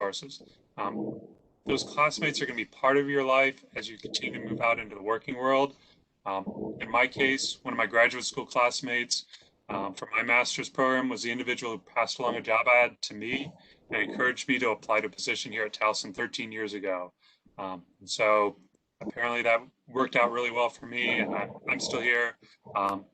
courses. Those classmates are going to be part of your life as you continue to move out into the working world. In my case, one of my graduate school classmates for my master's program was the individual who passed along a job ad to me and encouraged me to apply to a position here at Towson 13 years ago. And so apparently that worked out really well for me, and I'm still here,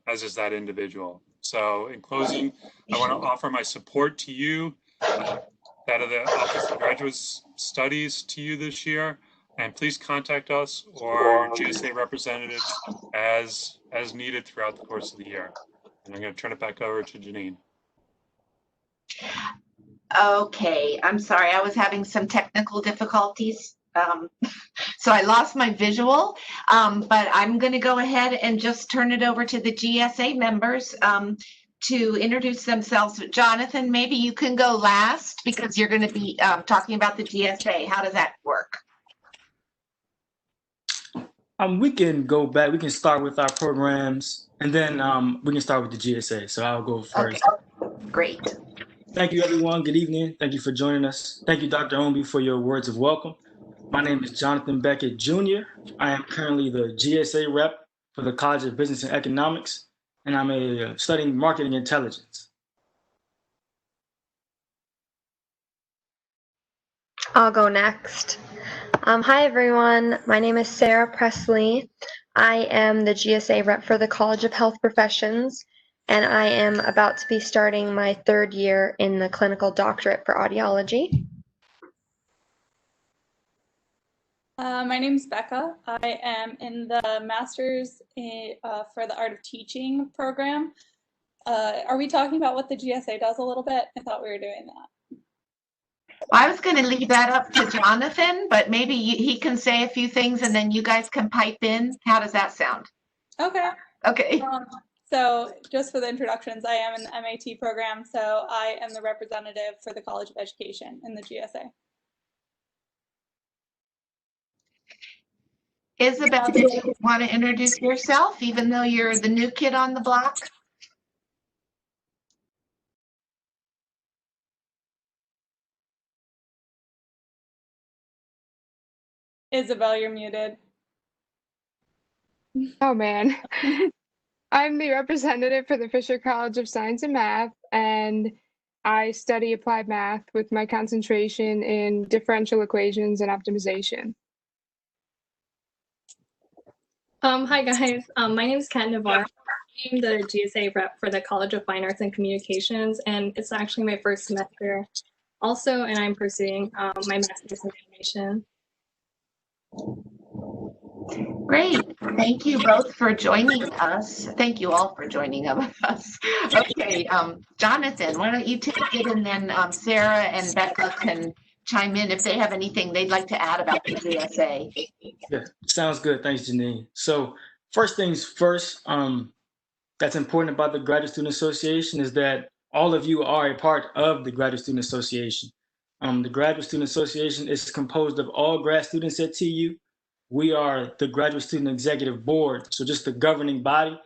as is that individual. So in closing, I want to offer my support to you, that of the Office of Graduate Studies to you this year, and please contact us or GSA representatives as needed throughout the course of the year. And I'm going to turn it back over to Janine. Okay, I'm sorry, I was having some technical difficulties. So I lost my visual, but I'm going to go ahead and just turn it over to the GSA members to introduce themselves. Jonathan, maybe you can go last because you're going to be talking about the GSA. How does that work? We can go back. We can start with our programs, and then we can start with the GSA. So I'll go first. Okay. Great. Thank you, everyone. Good evening. Thank you for joining us. Thank you, Dr. Omby, for your words of welcome. My name is Jonathan Beckett, Jr. I am currently the GSA rep for the College of Business and Economics, and I'm studying marketing intelligence. I'll go next. Hi, everyone. My name is Sarah Presley. I am the GSA rep for the College of Health Professions, and I am about to be starting my third year in the clinical doctorate for audiology. My name is Becca. I am in the Master's for the Art of Teaching program. Are we talking about what the GSA does a little bit? I thought we were doing that. I was going to leave that up to Jonathan, but maybe he can say a few things and then you guys can pipe in. How does that sound? Okay. Okay. So just for the introductions, I am in the MAT program, so I am the representative for the College of Education in the GSA. Isabel, did you want to introduce yourself, even though you're the new kid on the block? Isabel, you're muted. Oh, man. I'm the representative for the Fisher College of Science and Math, and I study applied math with my concentration in differential equations and optimization. Hi guys, my name is Kat Navarro. I'm the GSA rep for the College of Fine Arts and Communications, and it's actually my first semester also, and I'm pursuing my master's in animation. Great. Thank you both for joining us. Thank you all for joining us. Okay, Jonathan, why don't you take it, and then Sarah and Becca can chime in if they have anything they'd like to add about the GSA. Yeah, sounds good. Thanks, Janine. So first things first, that's important about the Graduate Student Association is that all of you are a part of the Graduate Student Association. The Graduate Student Association is composed of all grad students at TU. We are the Graduate Student Executive Board, so just the governing body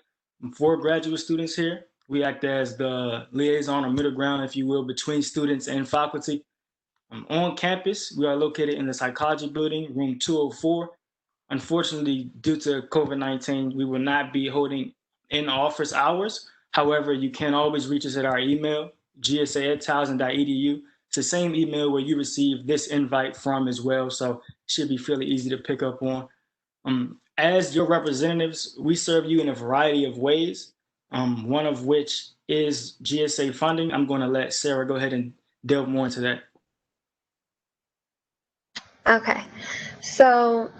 for graduate students here. We act as the liaison or middle ground, if you will, between students and faculty. On campus, we are located in the psychology building, room 204. Unfortunately, due to COVID-19, we will not be holding in-office hours. However, you can always reach us at our email, gsa@towson.edu. It's the same email where you received this invite from as well, so it should be fairly easy to pick up on. As your representatives, we serve you in a variety of ways, one of which is GSA funding. I'm going to let Sarah go ahead and delve more into that. Okay, so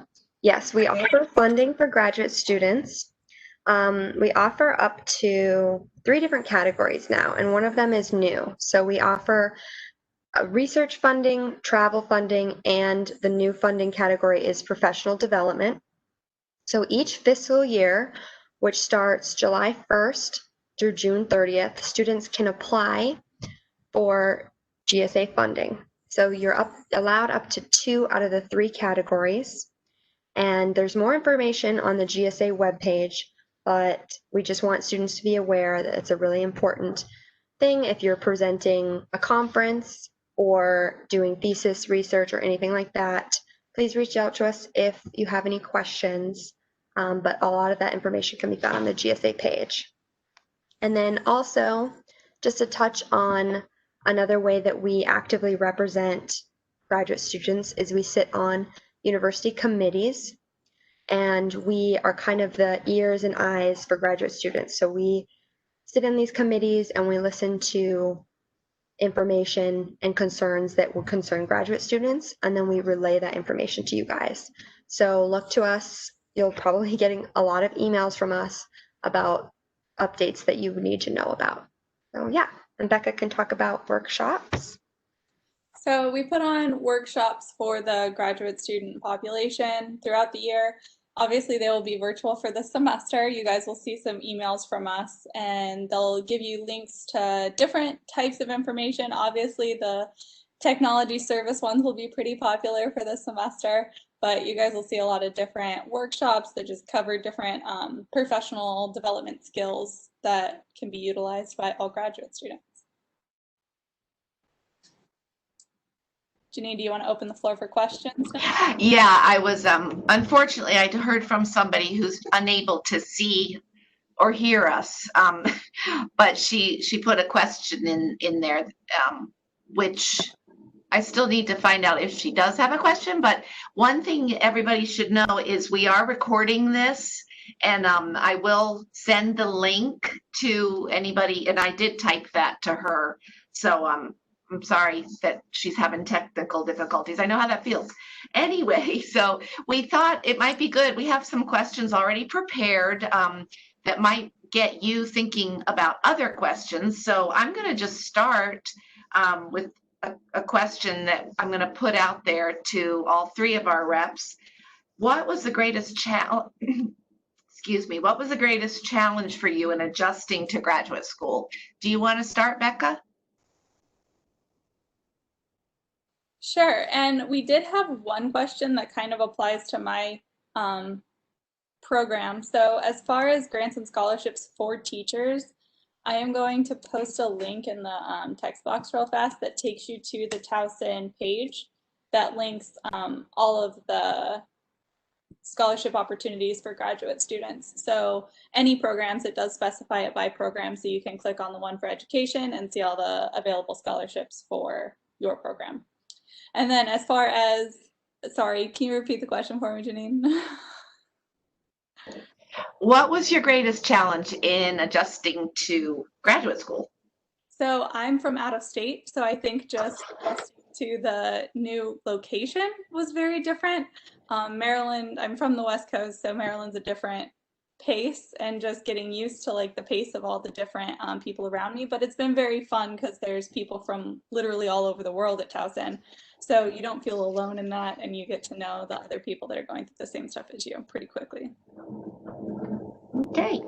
yes, we offer funding for graduate students. We offer up to 3 different categories now, and one of them is new. So we offer research funding, travel funding, and the new funding category is professional development. So each fiscal year, which starts July 1st through June 30th, students can apply for GSA funding. So you're allowed up to 2 out of the 3 categories. And there's more information on the GSA webpage, but we just want students to be aware that it's a really important thing if you're presenting a conference or doing thesis research or anything like that, please reach out to us if you have any questions. But a lot of that information can be found on the GSA page. And then also, just to touch on another way that we actively represent graduate students is we sit on university committees, and we are kind of the ears and eyes for graduate students. So we sit in these committees and we listen to information and concerns that will concern graduate students, and then we relay that information to you guys. So look to us. You'll probably be getting a lot of emails from us about updates that you need to know about. So yeah, and Becca can talk about workshops. So we put on workshops for the graduate student population throughout the year. Obviously, they will be virtual for this semester. You guys will see some emails from us, and they'll give you links to different types of information. Obviously, the technology service ones will be pretty popular for this semester, but you guys will see a lot of different workshops that just cover different professional development skills that can be utilized by all graduate students. Janine, do you want to open the floor for questions now? Yeah, I was, unfortunately, I heard from somebody who's unable to see or hear us. But she put a question in there, which I still need to find out if she does have a question. But one thing everybody should know is we are recording this, and I will send the link to anybody, and I did type that to her. So I'm sorry that she's having technical difficulties. I know how that feels. Anyway, so we thought it might be good. We have some questions already prepared that might get you thinking about other questions. So I'm going to just start with a question that I'm going to put out there to all three of our reps. What was the greatest excuse me, what was the greatest challenge for you in adjusting to graduate school? Do you want to start, Becca? Sure, and we did have one question that kind of applies to my program. So as far as grants and scholarships for teachers, I am going to post a link in the text box real fast that takes you to the Towson page that links all of the scholarship opportunities for graduate students. So any programs, it does specify it by program, so you can click on the one for education and see all the available scholarships for your program. And then as far as, sorry, can you repeat the question for me, Janine? What was your greatest challenge in adjusting to graduate school? So I'm from out of state, so I think just adjusting to the new location was very different. Maryland, I'm from the West Coast, so Maryland's a different pace, and just getting used to like the pace of all the different people around me. But it's been very fun because there's people from literally all over the world at Towson. So you don't feel alone in that, and you get to know the other people that are going through the same stuff as you pretty quickly. Okay.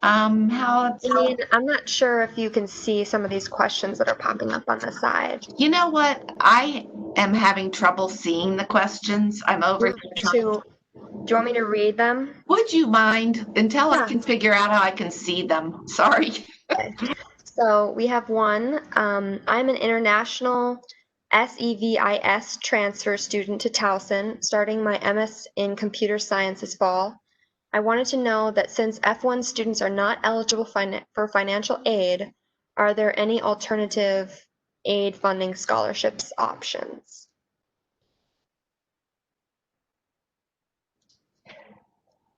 I'm not sure if you can see some of these questions that are popping up on the side. You know what? I am having trouble seeing the questions. I'm over here trying. Do you want me to read them? Would you mind until I can figure out how I can see them? Sorry. Okay. So we have one. I'm an international SEVIS transfer student to Towson, starting my MS in computer science this fall. I wanted to know that since F1 students are not eligible for financial aid, are there any alternative aid funding scholarships options?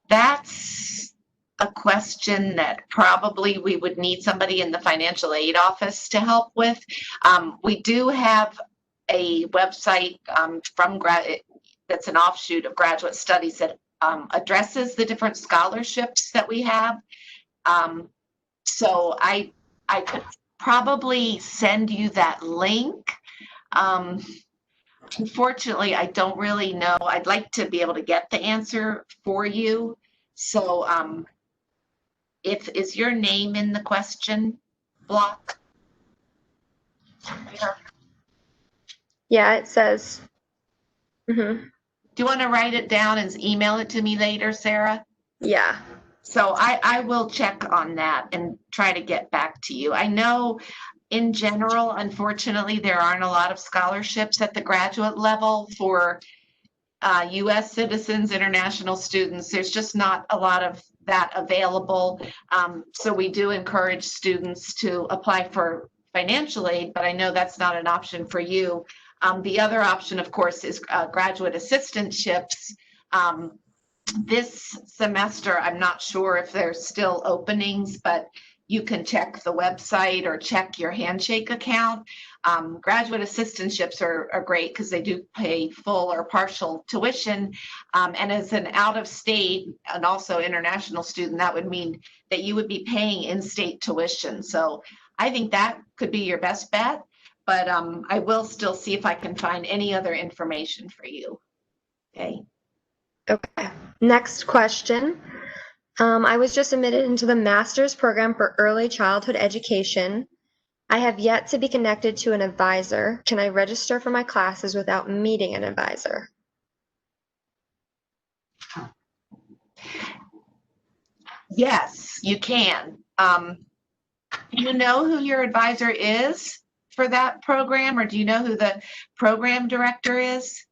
That's a question that probably we would need somebody in the financial aid office to help with. We do have a website that's an offshoot of Graduate Studies that addresses the different scholarships that we have. So I could probably send you that link. Unfortunately, I don't really know. I'd like to be able to get the answer for you. So is your name in the question block? Yeah, it says. Do you want to write it down and email it to me later, Sarah? Yeah. So I will check on that and try to get back to you. I know In general, unfortunately, there aren't a lot of scholarships at the graduate level for U.S. citizens, international students. There's just not a lot of that available. So we do encourage students to apply for financial aid, but I know that's not an option for you. The other option, of course, is graduate assistantships. This semester, I'm not sure if there's still openings, but you can check the website or check your Handshake account. Graduate assistantships are great because they do pay full or partial tuition. And as an out-of-state and also international student, that would mean that you would be paying in-state tuition. So I think that could be your best bet, but I will still see if I can find any other information for you. Okay. Okay. Next question. I was just admitted into the master's program for early childhood education. I have yet to be connected to an advisor. Can I register for my classes without meeting an advisor? Yes, you can. Do you know who your advisor is for that program, or do you know who the program director is?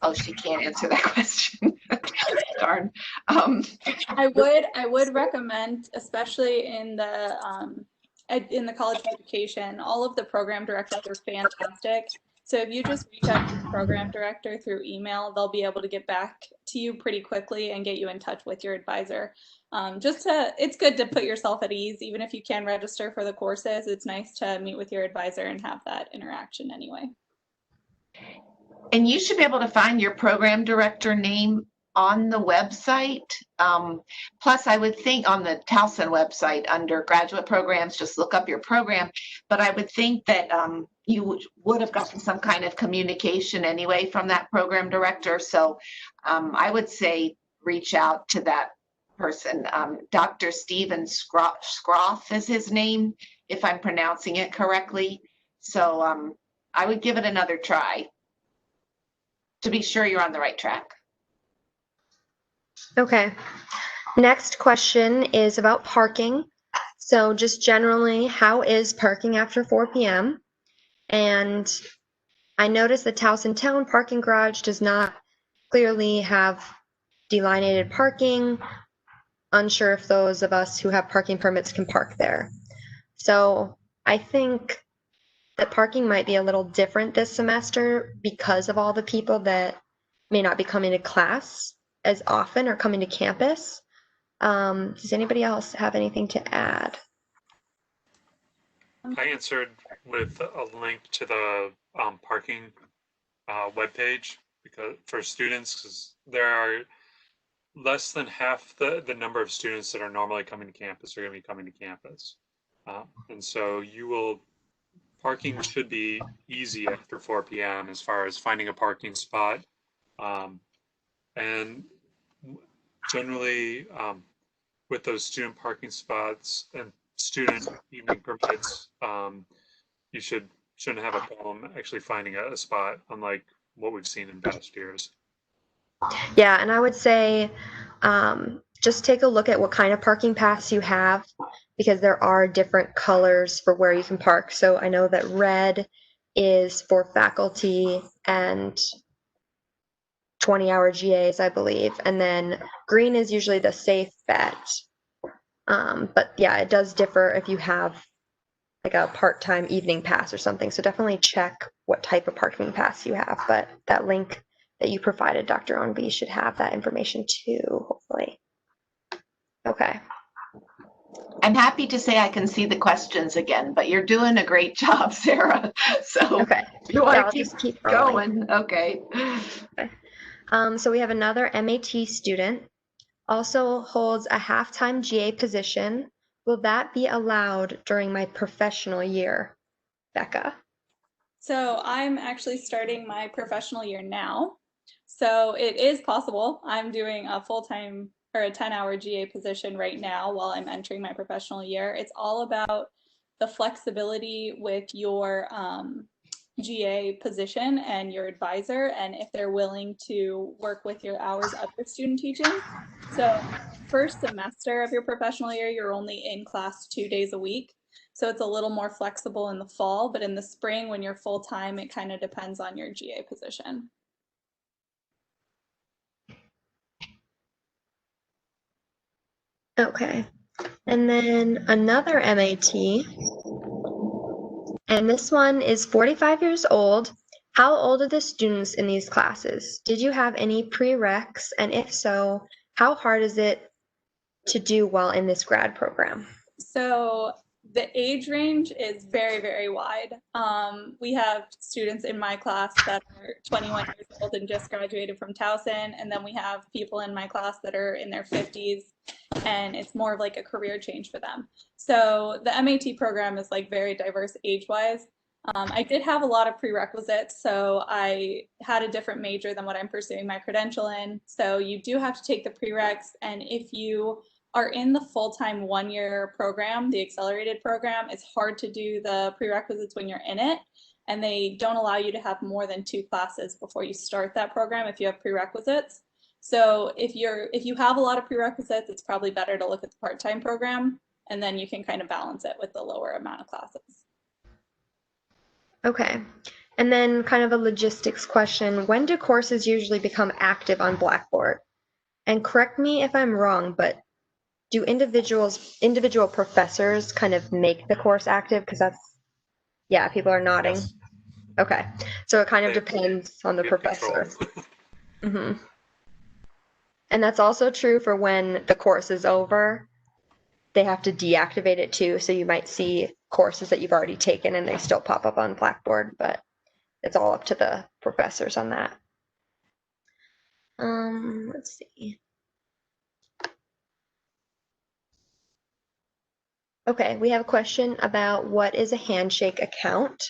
Oh, she can't answer that question. Darn. I would recommend, especially in the college of education, all of the program directors are fantastic. So if you just reach out to the program director through email, they'll be able to get back to you pretty quickly and get you in touch with your advisor. It's good to put yourself at ease, even if you can register for the courses. It's nice to meet with your advisor and have that interaction anyway. And you should be able to find your program director name on the website. Plus, I would think on the Towson website under graduate programs, just look up your program. But I would think that you would have gotten some kind of communication anyway from that program director. So I would say reach out to that person. Dr. Steven Scroff is his name, if I'm pronouncing it correctly. So I would give it another try to be sure you're on the right track. Okay. Next question is about parking. So just generally, how is parking after 4 p.m.? And I noticed the Towson Town parking garage does not clearly have delineated parking. Unsure if those of us who have parking permits can park there. So I think that parking might be a little different this semester because of all the people that may not be coming to class as often or coming to campus. Does anybody else have anything to add? I answered with a link to the parking webpage for students, because there are less than half the number of students that are normally coming to campus are going to be coming to campus. And so parking should be easy after 4 p.m. as far as finding a parking spot. And generally, with those student parking spots and student evening permits, you shouldn't have a problem actually finding a spot, unlike what we've seen in past years. Yeah, and I would say just take a look at what kind of parking pass you have, because there are different colors for where you can park. So I know that red is for faculty and 20-hour GAs, I believe. And then green is usually the safe bet. But yeah, it does differ if you have like a part-time evening pass or something. So definitely check what type of parking pass you have. But that link that you provided, Dr. Onby, should have that information too, hopefully. Okay. I'm happy to say I can see the questions again, but you're doing a great job, Sarah. So Okay. you want I'll to just keep going. Okay. So we have another MAT student, also holds a half-time GA position. Will that be allowed during my professional year, Becca? So I'm actually starting my professional year now. So it is possible. I'm doing a full-time or a 10-hour GA position right now while I'm entering my professional year. It's all about the flexibility with your GA position and your advisor, and if they're willing to work with your hours of your student teaching. So first semester of your professional year, you're only in class 2 days a week. So it's a little more flexible in the fall, but in the spring when you're full-time, it kind of depends on your GA position. Okay. And then another MAT, and this one is 45 years old. How old are the students in these classes? Did you have any prereqs? And if so, how hard is it to do while in this grad program? So the age range is very, very wide. We have students in my class that are 21 years old and just graduated from Towson, and then we have people in my class that are in their 50s, and it's more of like a career change for them. So the MAT program is like very diverse age-wise. I did have a lot of prerequisites, so I had a different major than what I'm pursuing my credential in. So you do have to take the prereqs, and if you are in the full-time one-year program, the accelerated program, it's hard to do the prerequisites when you're in it, and they don't allow you to have more than 2 classes before you start that program if you have prerequisites. So if you have a lot of prerequisites, it's probably better to look at the part-time program, and then you can kind of balance it with the lower amount of classes. Okay. And then kind of a logistics question. When do courses usually become active on Blackboard? And correct me if I'm wrong, but do individual professors kind of make the course active? Because that's, yeah, people are nodding. Yes. Okay. So it kind of They- depends on the we have professor. control. And that's also true for when the course is over. They have to deactivate it too. So you might see courses that you've already taken and they still pop up on Blackboard, but it's all up to the professors on that. Let's see. Okay, we have a question about what is a Handshake account.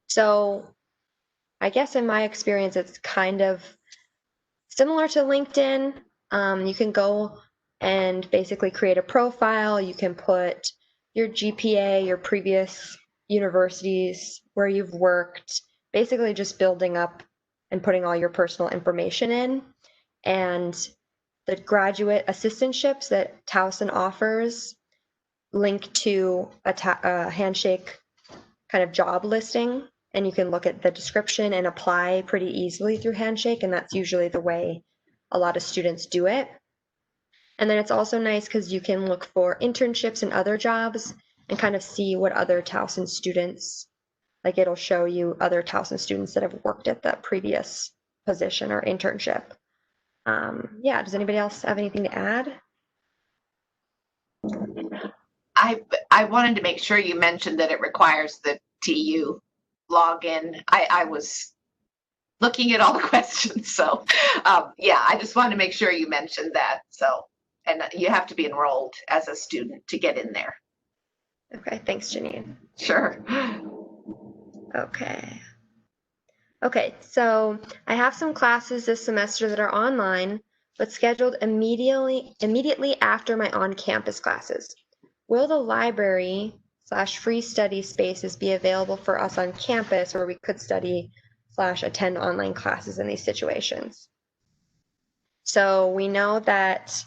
So I guess in my experience, it's kind of similar to LinkedIn. You can go and basically create a profile. You can put your GPA, your previous universities, where you've worked, basically just building up and putting all your personal information in. And the graduate assistantships that Towson offers link to a Handshake kind of job listing, and you can look at the description and apply pretty easily through Handshake, and that's usually the way a lot of students do it. And then it's also nice because you can look for internships and other jobs and kind of see what other Towson students, like it'll show you other Towson students that have worked at the previous position or internship. Yeah, does anybody else have anything to add? I wanted to make sure you mentioned that it requires the TU login. I was looking at all the questions, so yeah, I just wanted to make sure you mentioned that. So, and you have to be enrolled as a student to get in there. Okay, thanks, Janine. Sure. Okay. Okay, so I have some classes this semester that are online, but scheduled immediately after my on-campus classes. Will the library/free study spaces be available for us on campus where we could study/attend online classes in these situations? So we know that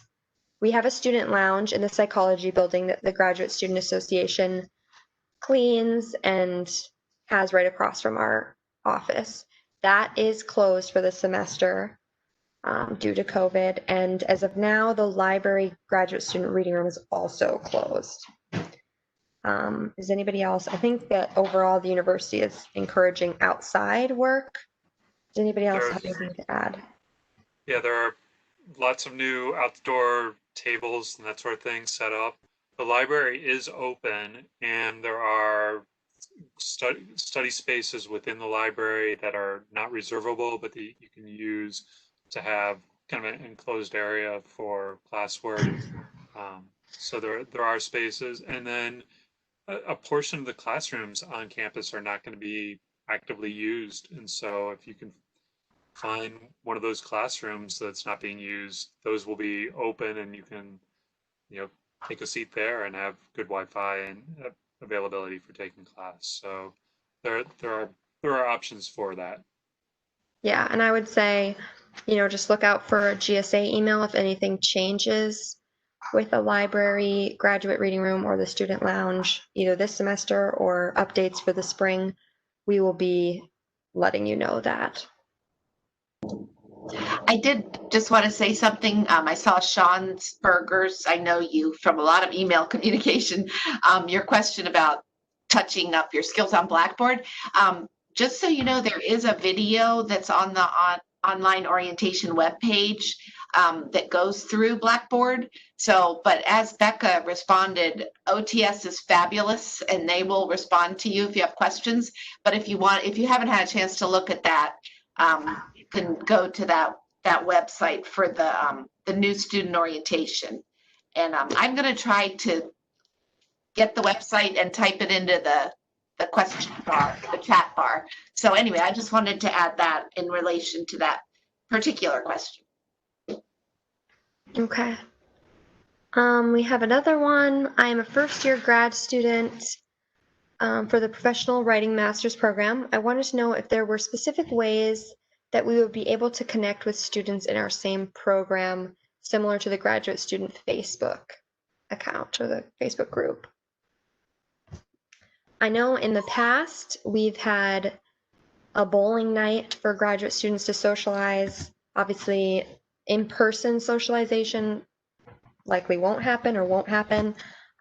we have a student lounge in the psychology building that the Graduate Student Association cleans and has right across from our office. That is closed for the semester due to COVID. And as of now, the library graduate student reading room is also closed. Is anybody else? I think that overall the university is encouraging outside work. Does anybody else have anything to add? Yeah, there are lots of new outdoor tables and that sort of thing set up. The library is open, and there are study spaces within the library that are not reservable, but that you can use to have kind of an enclosed area for classwork. So there are spaces, and then a portion of the classrooms on campus are not going to be actively used, and so if you can find one of those classrooms that's not being used, those will be open, and you can, take a seat there and have good Wi-Fi and availability for taking class. So there are options for that. Yeah, and I would say, just look out for a GSA email if anything changes. with a library, graduate reading room, or the student lounge, either this semester or updates for the spring, we will be letting you know that. I did just want to say something. I saw Sean Burgers. I know you from a lot of email communication. Your question about touching up your skills on Blackboard. Just so you know, there is a video that's on the online orientation webpage that goes through Blackboard. So, but as Becca responded, OTS is fabulous and they will respond to you if you have questions. But if you haven't had a chance to look at that, you can go to that website for the new student orientation. And I'm going to try to get the website and type it into the question bar, the chat bar. So anyway, I just wanted to add that in relation to that particular question. Okay. We have another one. I am a first-year grad student for the Professional Writing Master's Program. I wanted to know if there were specific ways that we would be able to connect with students in our same program, similar to the graduate student Facebook account or the Facebook group. I know in the past we've had a bowling night for graduate students to socialize. Obviously, in-person socialization likely won't happen,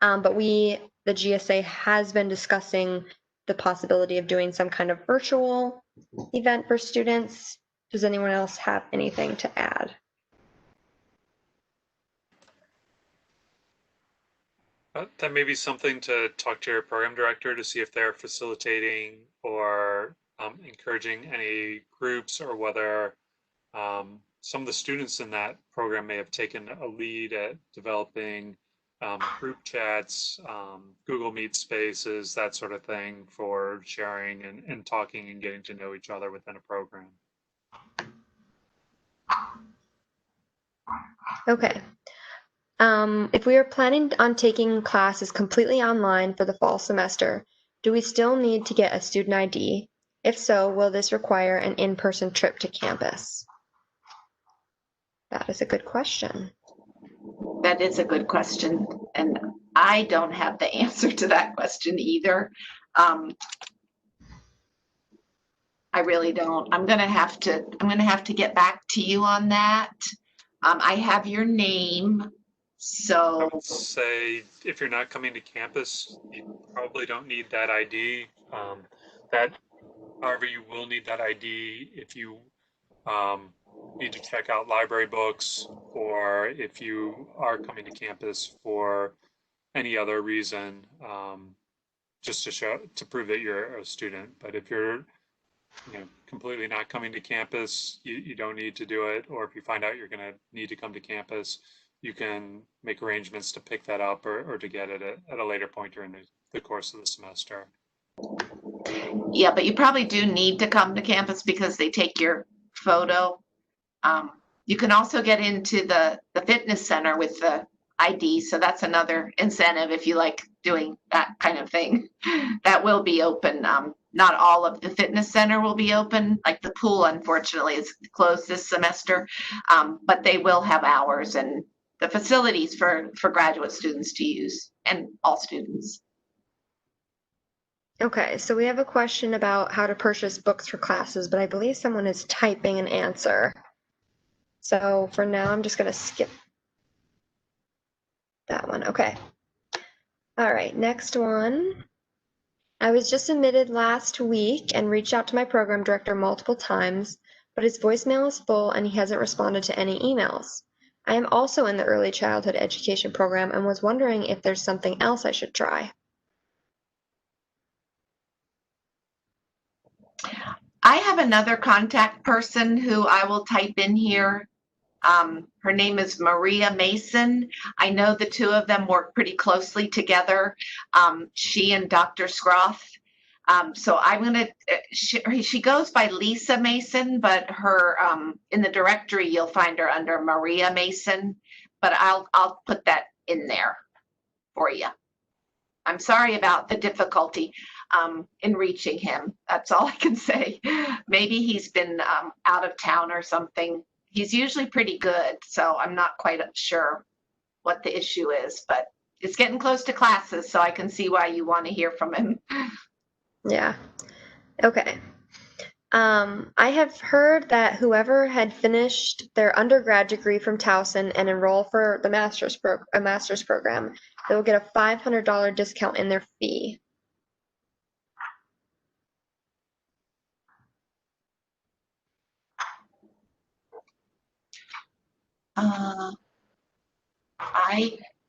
but the GSA has been discussing the possibility of doing some kind of virtual event for students. Does anyone else have anything to add? That may be something to talk to your program director to see if they're facilitating or encouraging any groups, or whether some of the students in that program may have taken a lead at developing group chats, Google Meet spaces, that sort of thing, for sharing and talking and getting to know each other within a program. Okay. If we are planning on taking classes completely online for the fall semester, do we still need to get a student ID? If so, will this require an in-person trip to campus? That is a good question. That is a good question. And I don't have the answer to that question either. I really don't. I'm gonna have to get back to you on that. I have your name. So I would say if you're not coming to campus, you probably don't need that ID. However, you will need that ID if you need to check out library books, or if you are coming to campus for any other reason, just to prove that you're a student. But if you're completely not coming to campus, you don't need to do it. Or if you find out you're going to need to come to campus, you can make arrangements to pick that up or to get it at a later point during the course of the semester. Yeah, but you probably do need to come to campus because they take your photo. You can also get into the fitness center with the ID, so that's another incentive if you like doing that kind of thing. That will be open. Not all of the fitness center will be open, like the pool unfortunately is closed this semester, but they will have hours and the facilities for graduate students to use, and all students. Okay, so we have a question about how to purchase books for classes, but I believe someone is typing an answer. So for now, I'm just going to skip that one. Okay. All right, next one. I was just admitted last week and reached out to my program director multiple times, but his voicemail is full and he hasn't responded to any emails. I am also in the early childhood education program and was wondering if there's something else I should try. I have another contact person who I will type in here. Her name is Maria Mason. I know the two of them work pretty closely together. She and Dr. Scroth. So I'm gonna, she goes by Lisa Mason, but her, in the directory, you'll find her under Maria Mason, but I'll put that in there for you. I'm sorry about the difficulty in reaching him. That's all I can say. Maybe he's been out of town or something. He's usually pretty good, so I'm not quite sure. what the issue is, but it's getting close to classes, so I can see why you want to hear from him. Yeah. Okay. I have heard that whoever had finished their undergrad degree from Towson and enroll for the master's program, they will get a $500 discount in their fee.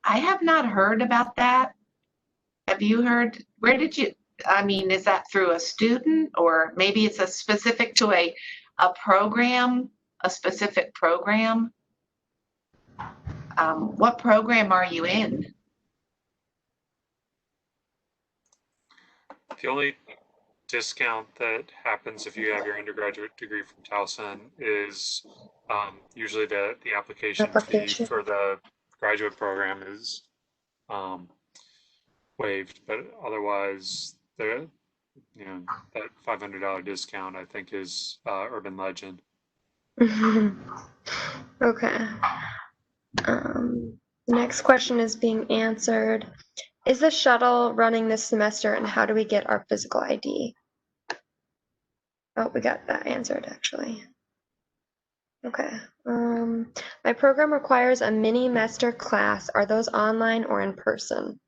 I have not heard about that. Have you heard? Where did you? I mean, is that through a student, or maybe it's a specific to a program, a specific program? What program are you in? The only discount that happens if you have your undergraduate degree from Towson is usually the application fee for the graduate program is waived, but otherwise that $500 discount I think is urban legend. Okay. Next question is being answered. Is the shuttle running this semester, and how do we get our physical ID? Oh, we got that answered actually. Okay. My program requires a mini-mester class. Are those online or in person?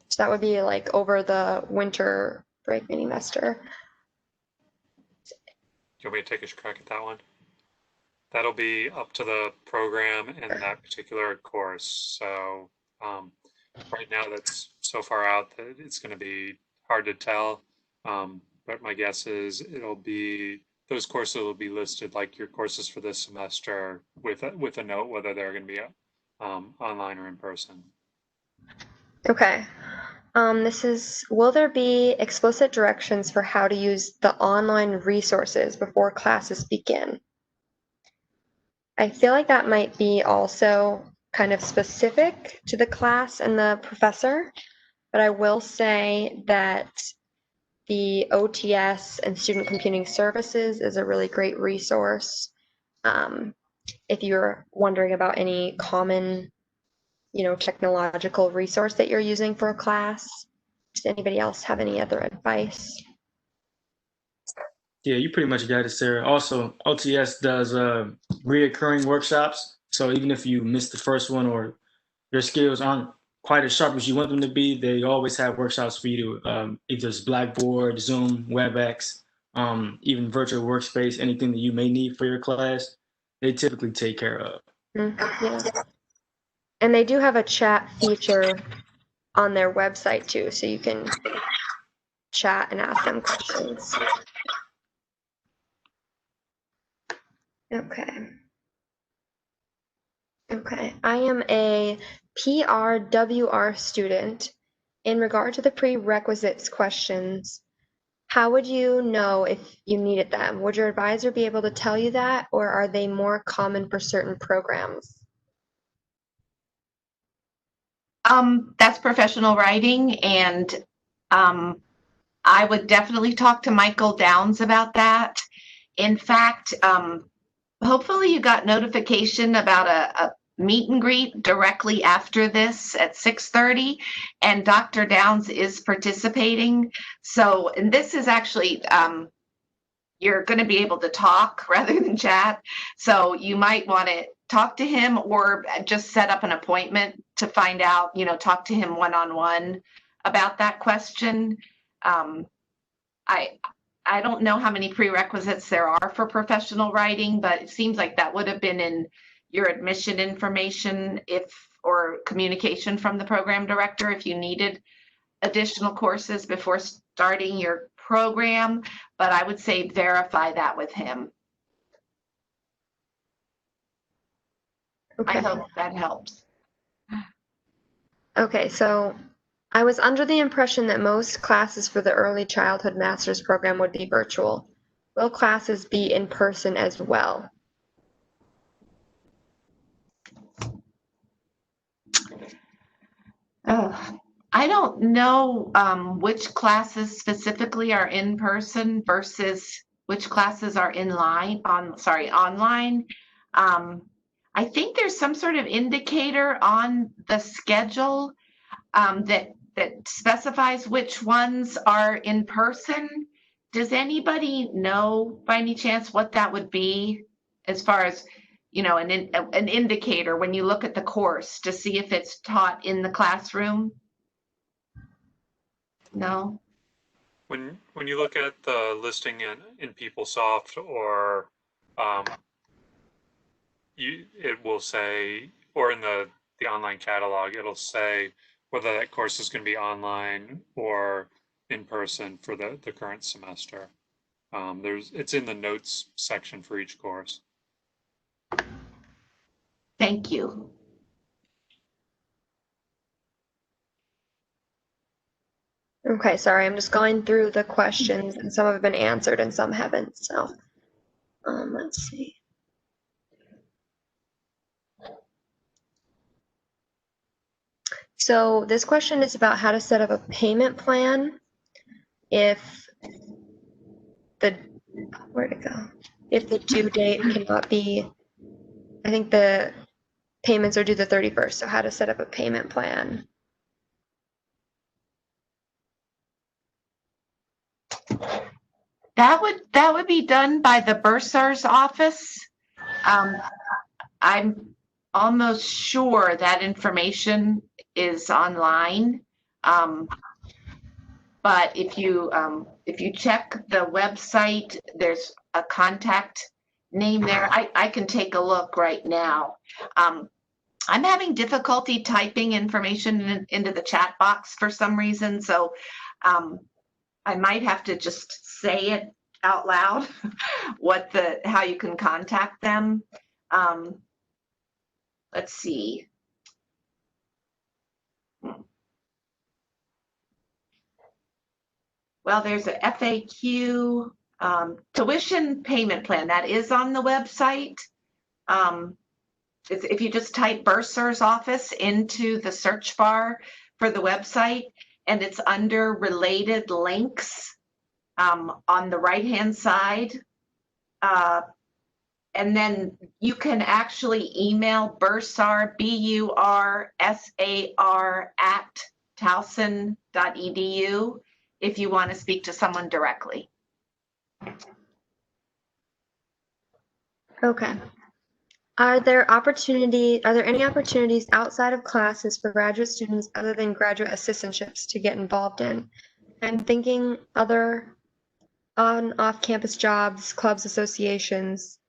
So that would be like over the winter break mini-mester. You want me to take a crack at that one? That'll be up to the program and that particular course. So right now that's so far out that it's going to be hard to tell. But my guess is those courses will be listed like your courses for this semester with a note whether they're going to be online or in person. Okay. Will there be explicit directions for how to use the online resources before classes begin? I feel like that might be also kind of specific to the class and the professor, but I will say that the OTS and Student Computing Services is a really great resource. If you're wondering about any common, technological resource that you're using for a class, does anybody else have any other advice? Yeah, you pretty much got it, Sarah. Also, OTS does reoccurring workshops. So even if you missed the first one or your skills aren't quite as sharp as you want them to be, they always have workshops for you to either it's Blackboard, Zoom, WebEx, even virtual workspace, anything that you may need for your class, they typically take care of. Yeah. And they do have a chat feature on their website too, so you can chat and ask them questions. Okay. I am a PRWR student. In regard to the prerequisites questions, how would you know if you needed them? Would your advisor be able to tell you that, or are they more common for certain programs? That's professional writing, and I would definitely talk to Michael Downs about that. In fact, hopefully you got notification about a meet and greet directly after this at 6:30, and Dr. Downs is participating. So, and this is actually, you're going to be able to talk rather than chat. So you might want to talk to him or just set up an appointment to find out, talk to him one-on-one about that question. I don't know how many prerequisites there are for professional writing, but it seems like that would have been in your admission information or communication from the program director if you needed additional courses before starting your program, but I would say verify that with him. Okay. I hope that helps. Okay, so I was under the impression that most classes for the Early Childhood Master's program would be virtual. Will classes be in person as well? I don't know which classes specifically are in person versus which classes are online. I think there's some sort of indicator on the schedule that specifies which ones are in person. Does anybody know by any chance what that would be, as far as, you know, an indicator when you look at the course to see if it's taught in the classroom? No? When you look at the listing in PeopleSoft, or it will say, or in the online catalog, it'll say whether that course is going to be online or in person for the current semester. It's in the notes section for each course. Thank you. Okay, sorry, I'm just going through the questions, and some have been answered and some haven't. So, let's see. So this question is about how to set up a payment plan if where'd it go? If the due date cannot be, I think the payments are due the 31st. So how to set up a payment plan. That would be done by the bursar's office. I'm almost sure that information is online. But if you check the website, there's a contact name there. I can take a look right now. I'm having difficulty typing information into the chat box for some reason, so I might have to just say it out loud, how you can contact them. Let's see. Well, there's a FAQ tuition payment plan that is on the website. If you just type bursar's office into the search bar for the website, and it's under related links on the right-hand side. And then you can actually email Bursar, BURSAR @towson.edu if you want to speak to someone directly. Okay. Are there any opportunities outside of classes for graduate students other than graduate assistantships to get involved in? I'm thinking other off-campus jobs, clubs, associations,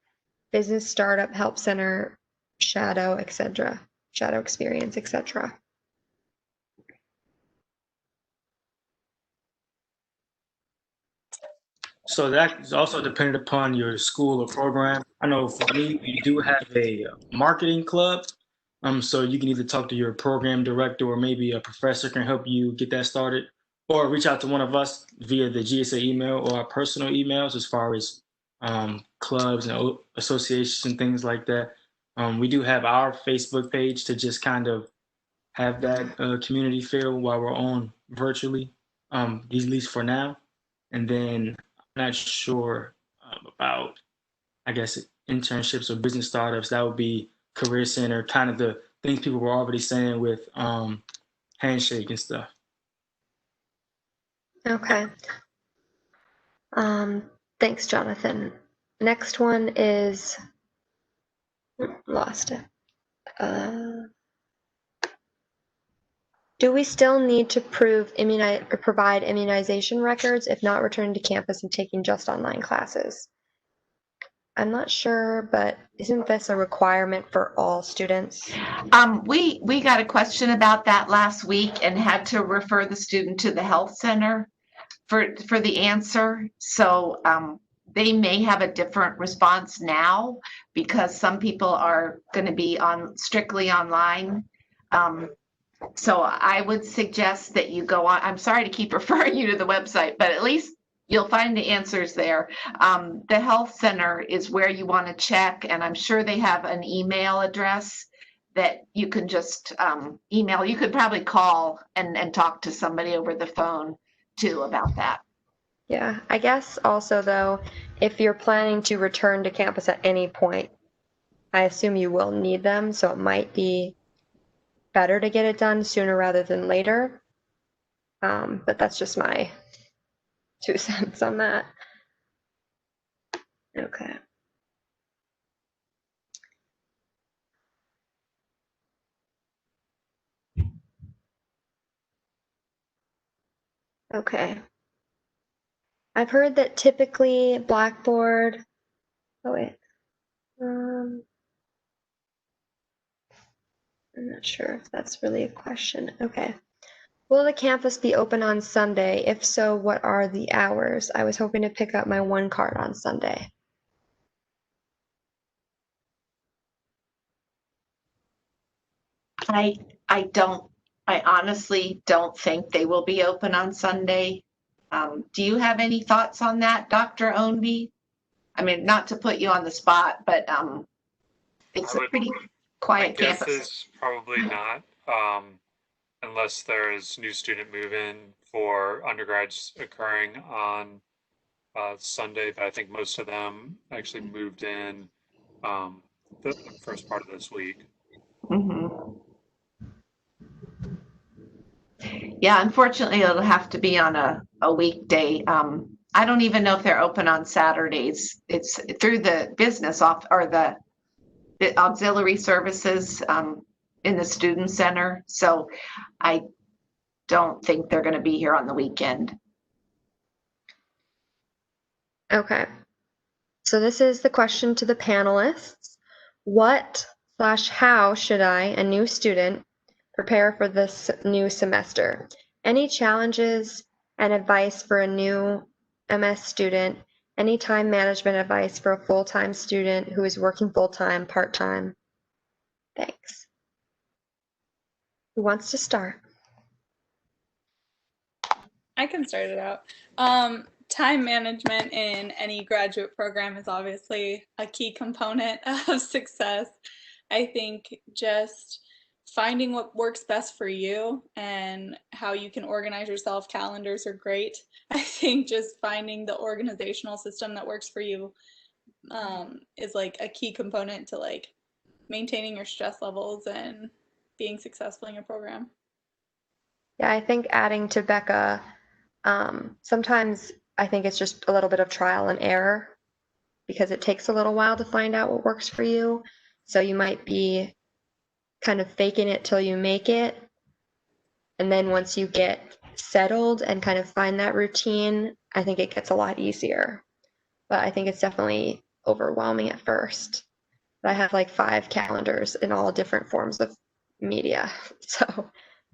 business startup, help center, shadow, etc., shadow experience, etc. So that is also dependent upon your school or program. I know for me, we do have a marketing club. So you can either talk to your program director or maybe a professor can help you get that started, or reach out to one of us via the GSA email or our personal emails as far as clubs and associations and things like that. We do have our Facebook page to just kind of have that community feel while we're on virtually, at least for now. And then I'm not sure about, I guess, internships or business startups. That would be Career Center, kind of the things people were already saying with Handshake and stuff. Okay. Thanks, Jonathan. Next one is, lost it. Do we still need to provide immunization records if not returning to campus and taking just online classes? I'm not sure, but isn't this a requirement for all students? We got a question about that last week and had to refer the student to the health center for the answer. So they may have a different response now because some people are going to be strictly online. So I would suggest that you go on. I'm sorry to keep referring you to the website, but at least you'll find the answers there. The health center is where you want to check, and I'm sure they have an email address that you can just email. You could probably call and talk to somebody over the phone too about that. Yeah, I guess also though, if you're planning to return to campus at any point, I assume you will need them, so it might be better to get it done sooner rather than later. But that's just my 2 cents on that. Okay. Okay. I've heard that typically Blackboard, oh wait, I'm not sure if that's really a question. Okay. Will the campus be open on Sunday? If so, what are the hours? I was hoping to pick up my 1 card on Sunday. I honestly don't think they will be open on Sunday. Do you have any thoughts on that, Dr. Ownby? I mean, not to put you on the spot, but it's a pretty My quiet guess campus. is probably not, unless there is new student move-in for undergrads occurring on Sunday. But I think most of them actually moved in the first part of this week. Mhm. Yeah, unfortunately, it'll have to be on a weekday. I don't even know if they're open on Saturdays. It's through the business off or the auxiliary services in the student center. So I don't think they're going to be here on the weekend. Okay. So this is the question to the panelists. What/how should I, a new student, prepare for this new semester? Any challenges and advice for a new MS student? Any time management advice for a full-time student who is working full-time, part-time? Thanks. Who wants to start? I can start it out. Time management in any graduate program is obviously a key component of success. I think just finding what works best for you and how you can organize yourself. Calendars are great. I think just finding the organizational system that works for you is like a key component to like maintaining your stress levels and being successful in your program. Yeah, I think adding to Becca, sometimes I think it's just a little bit of trial and error because it takes a little while to find out what works for you. So you might be kind of faking it till you make it. And then once you get settled and kind of find that routine, I think it gets a lot easier. But I think it's definitely overwhelming at first. But I have like 5 calendars in all different forms of media. So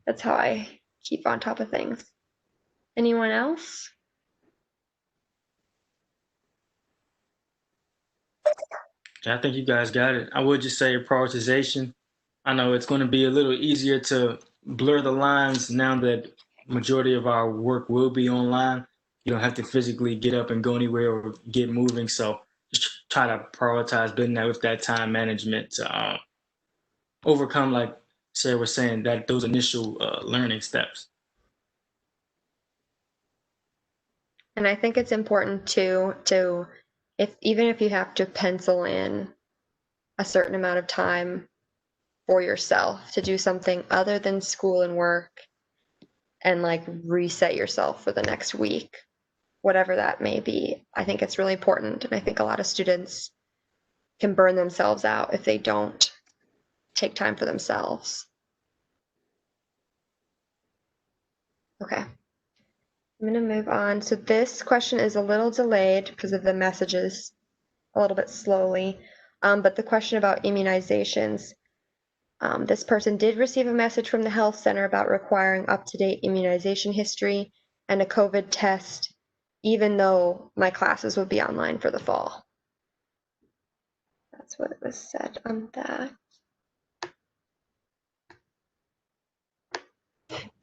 that's how I keep on top of things. Anyone else? I think you guys got it. I would just say prioritization. I know it's going to be a little easier to blur the lines now that majority of our work will be online. You don't have to physically get up and go anywhere or get moving. So just try to prioritize building that with that time management to overcome, like Sarah was saying, that those initial learning steps. And I think it's important to even if you have to pencil in a certain amount of time for yourself to do something other than school and work and like reset yourself for the next week, whatever that may be. I think it's really important. And I think a lot of students can burn themselves out if they don't take time for themselves. Okay. I'm going to move on. So this question is a little delayed because of the messages, a little bit slowly. But the question about immunizations, this person did receive a message from the health center about requiring up-to-date immunization history and a COVID test, even though my classes would be online for the fall. That's what it was said on that.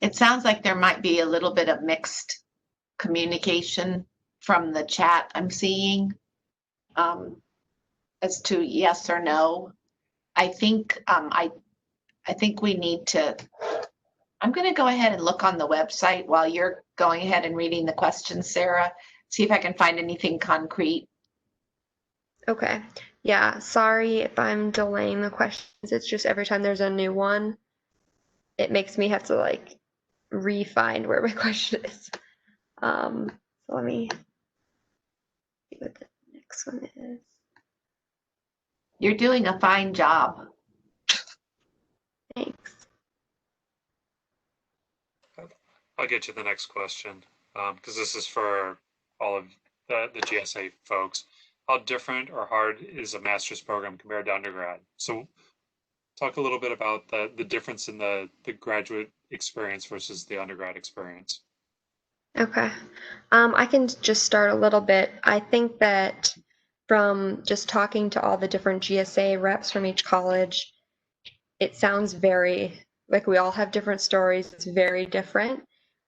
It sounds like there might be a little bit of mixed communication from the chat I'm seeing as to yes or no. I think I think we need to. I'm going to go ahead and look on the website while you're going ahead and reading the questions, Sarah. See if I can find anything concrete. Okay. Yeah, sorry if I'm delaying the questions. It's just every time there's a new one, it makes me have to like re-find where my question is. So let me see what the next one is. You're doing a fine job. Thanks. I'll get you the next question because this is for all of the GSA folks. How different or hard is a master's program compared to undergrad? So talk a little bit about the difference in the graduate experience versus the undergrad experience. Okay. I can just start a little bit. I think that from just talking to all the different GSA reps from each college, it sounds very like we all have different stories. It's very different.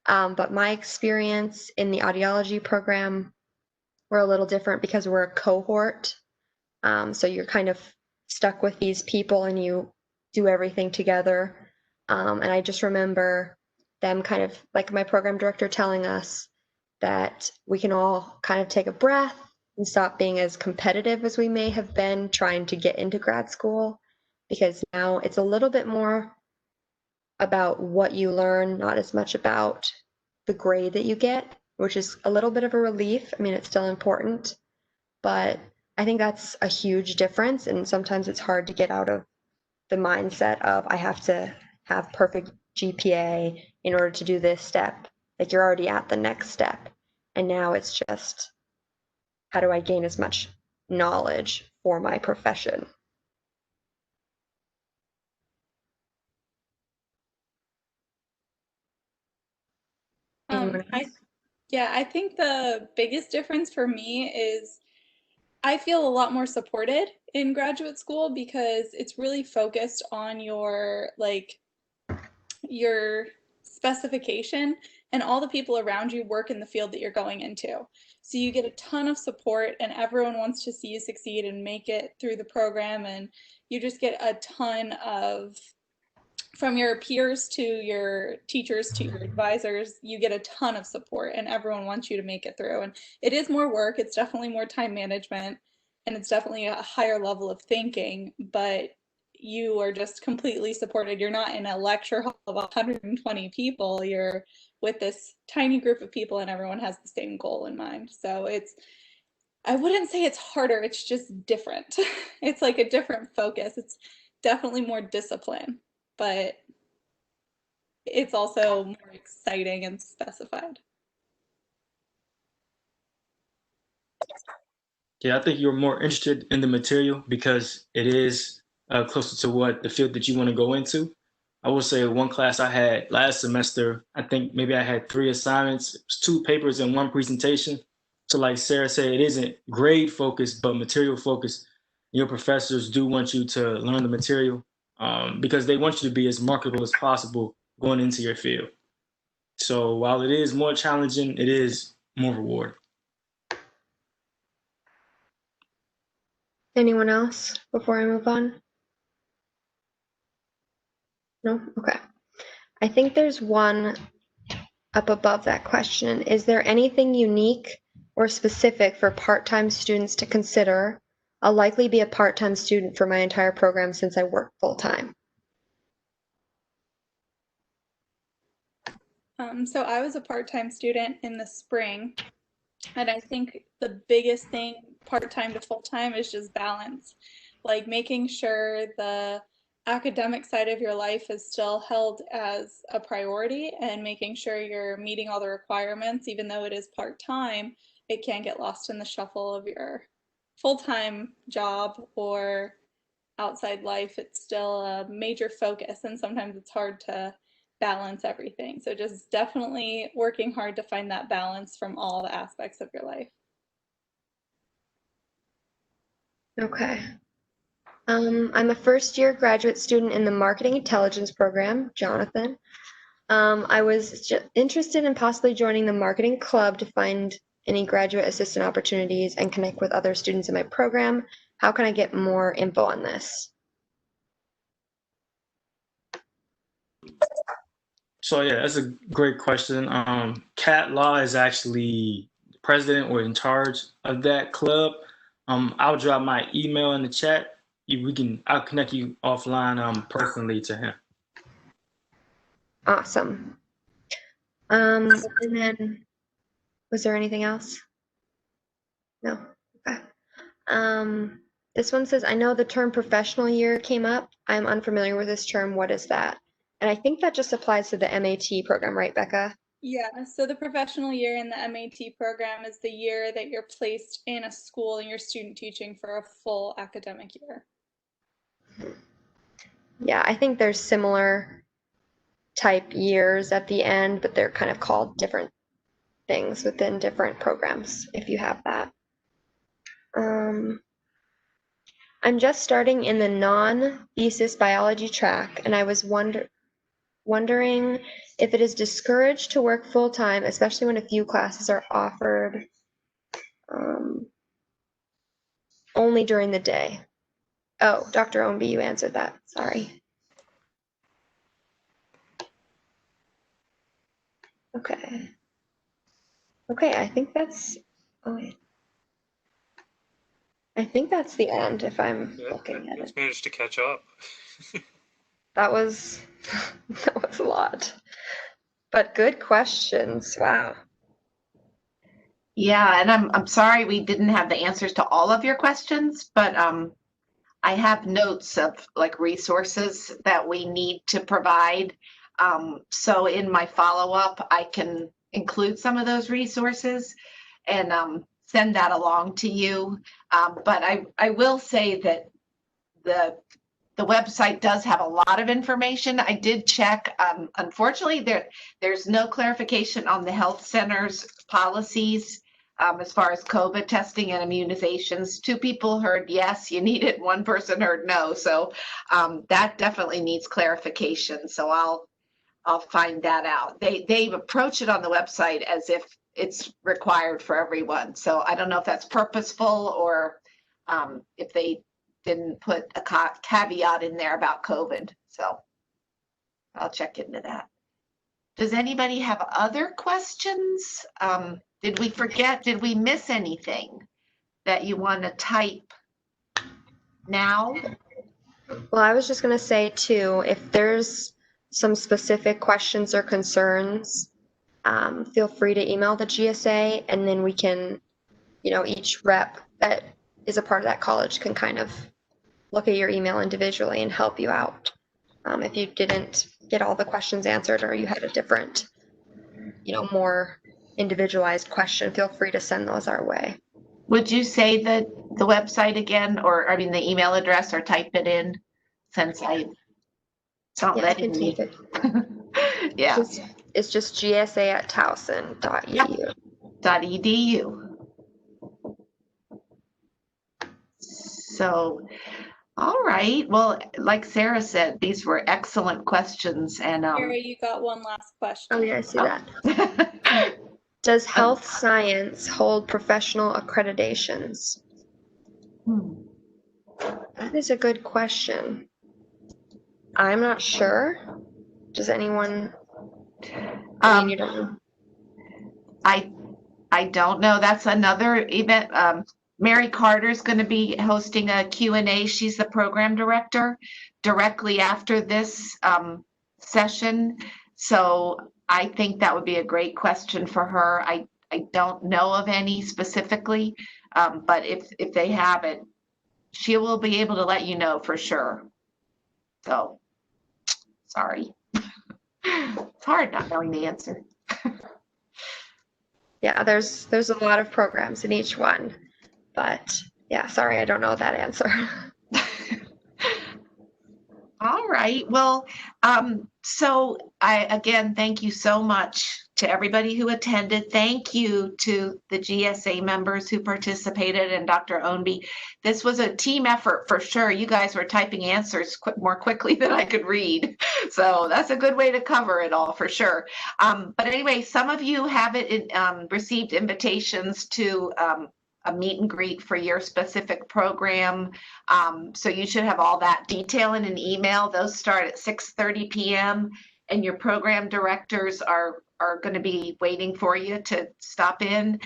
But my experience in the audiology program were a little different because we're a cohort. So you're kind of stuck with these people and you do everything together. And I just remember them kind of like my program director telling us that we can all kind of take a breath and stop being as competitive as we may have been trying to get into grad school, because now it's a little bit more about what you learn, not as much about the grade that you get, which is a little bit of a relief. I mean, it's still important, but I think that's a huge difference. And sometimes it's hard to get out of the mindset of I have to have perfect GPA in order to do this step. Like you're already at the next step. And now it's just how do I gain as much knowledge for my profession? Anyone else? I think the biggest difference for me is I feel a lot more supported in graduate school because it's really focused on your specification, and all the people around you work in the field that you're going into. So you get a ton of support and everyone wants to see you succeed and make it through the program, and you just get a ton of, from your peers to your teachers to your advisors, you get a ton of support and everyone wants you to make it through. And it is more work, it's definitely more time management, and it's definitely a higher level of thinking, but you are just completely supported. You're not in a lecture hall of 120 people, you're with this tiny group of people and everyone has the same goal in mind. So I wouldn't say it's harder, it's just different. It's like a different focus. It's definitely more discipline, but it's also more exciting and specified. Yeah, I think you're more interested in the material because it is closer to what the field that you want to go into. I will say one class I had last semester, I think maybe I had 3 assignments, it was 2 papers and 1 presentation. So like Sarah said, it isn't grade focused, but material focused. Your professors do want you to learn the material because they want you to be as marketable as possible going into your field. So while it is more challenging, it is more rewarding. Anyone else before I move on? No? Okay. I think there's one up above that question. Is there anything unique or specific for part-time students to consider? I'll likely be a part-time student for my entire program since I work full-time. So I was a part-time student in the spring, and I think the biggest thing part-time to full-time is just balance, like making sure the academic side of your life is still held as a priority and making sure you're meeting all the requirements. Even though it is part-time, it can get lost in the shuffle of your full-time job or outside life. It's still a major focus, and sometimes it's hard to balance everything. So just definitely working hard to find that balance from all the aspects of your life. Okay. I'm a first-year graduate student in the Marketing Intelligence program, Jonathan. I was interested in possibly joining the marketing club to find any graduate assistant opportunities and connect with other students in my program. How can I get more info on this? So yeah, that's a great question. Cat Law is actually president or in charge of that club. I'll drop my email in the chat. I'll connect you offline personally to him. Awesome. And then, was there anything else? No. Okay. This one says, I know the term professional year came up. I'm unfamiliar with this term. What is that? And I think that just applies to the MAT program, right, Becca? Yeah, so the professional year in the MAT program is the year that you're placed in a school and you're student teaching for a full academic year. Yeah, I think there's similar type years at the end, but they're kind of called different things within different programs if you have that. I'm just starting in the non-thesis biology track, and I was wondering if it is discouraged to work full-time, especially when a few classes are offered only during the day. Oh, Dr. Ownby, you answered that. Sorry. Okay. Okay, I think that's. Oh wait. I think that's the end. If I'm looking at it. Let's manage to catch up. That was a lot. But good questions. Wow. Yeah, and I'm sorry we didn't have the answers to all of your questions, but I have notes of like resources that we need to provide. So in my follow-up, I can include some of those resources and send that along to you. But I will say that the website does have a lot of information. I did check. Unfortunately, there's no clarification on the health center's policies as far as COVID testing and immunizations. 2 people heard yes, you need it. 1 person heard no. So that definitely needs clarification. So I'll find that out. They approach it on the website as if it's required for everyone. So I don't know if that's purposeful or if they didn't put a caveat in there about COVID. So I'll check into that. Does anybody have other questions? Did we forget? Did we miss anything that you want to type now? Well, I was just going to say too, if there's some specific questions or concerns, feel free to email the GSA, and then we can, each rep that is a part of that college can kind of look at your email individually and help you out. If you didn't get all the questions answered or you had a different, more individualized question, feel free to send those our way. Would you say the website again, or I mean the email address, or type it in since it's not letting me. Yeah. It's just gsa@towson.edu. .edu. So, all right. Well, like Sarah said, these were excellent questions. And Sarah, you got one last question. Oh yeah, I see that. Does health science hold professional accreditations? That is a good question. I'm not sure. Does anyone? You don't know. I don't know. That's another event. Mary Carter's going to be hosting a Q&A. She's the program director directly after this session. So I think that would be a great question for her. I don't know of any specifically, but if they have it, she will be able to let you know for sure. So sorry. It's hard not knowing the answer. Yeah, there's a lot of programs in each one, but yeah, sorry, I don't know that answer. All right. Well, so again, thank you so much to everybody who attended. Thank you to the GSA members who participated and Dr. Ownby. This was a team effort for sure. You guys were typing answers more quickly than I could read. So that's a good way to cover it all for sure. But anyway, some of you have received invitations to a meet and greet for your specific program. So you should have all that detail in an email. Those start at 6:30 p.m. and your program directors are are going to be waiting for you to stop in.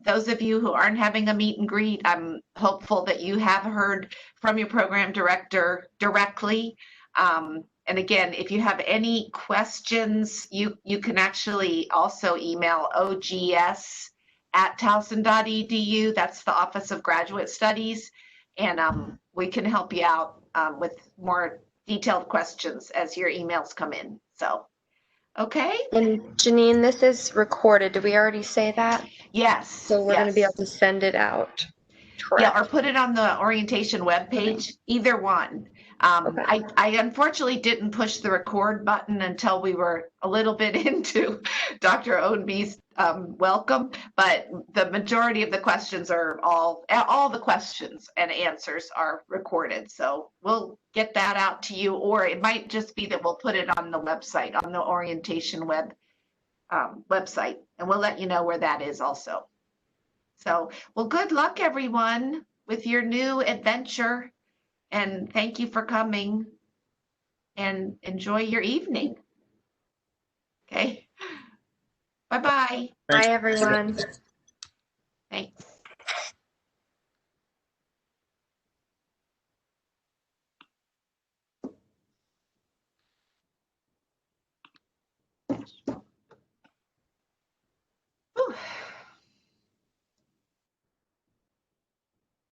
Those of you who aren't having a meet and greet, I'm hopeful that you have heard from your program director directly. And again, if you have any questions, you can actually also email ogs@towson.edu. That's the Office of Graduate Studies. And we can help you out with more detailed questions as your emails come in. So, okay. And Janine, this is recorded. Did we already say that? Yes. So we're going to be yes. able to send it out. Yeah, Correct. or put it on the orientation webpage, either one. Okay. I unfortunately didn't push the record button until we were a little bit into Dr. Odenby's welcome, but the majority of the questions are all the questions and answers are recorded. So we'll get that out to you, or it might just be that we'll put it on the website, on the orientation website, and we'll let you know where that is also. So, well, good luck, everyone, with your new adventure. And thank you for coming, and enjoy your evening. Okay. Bye-bye. Bye, everyone. Thanks.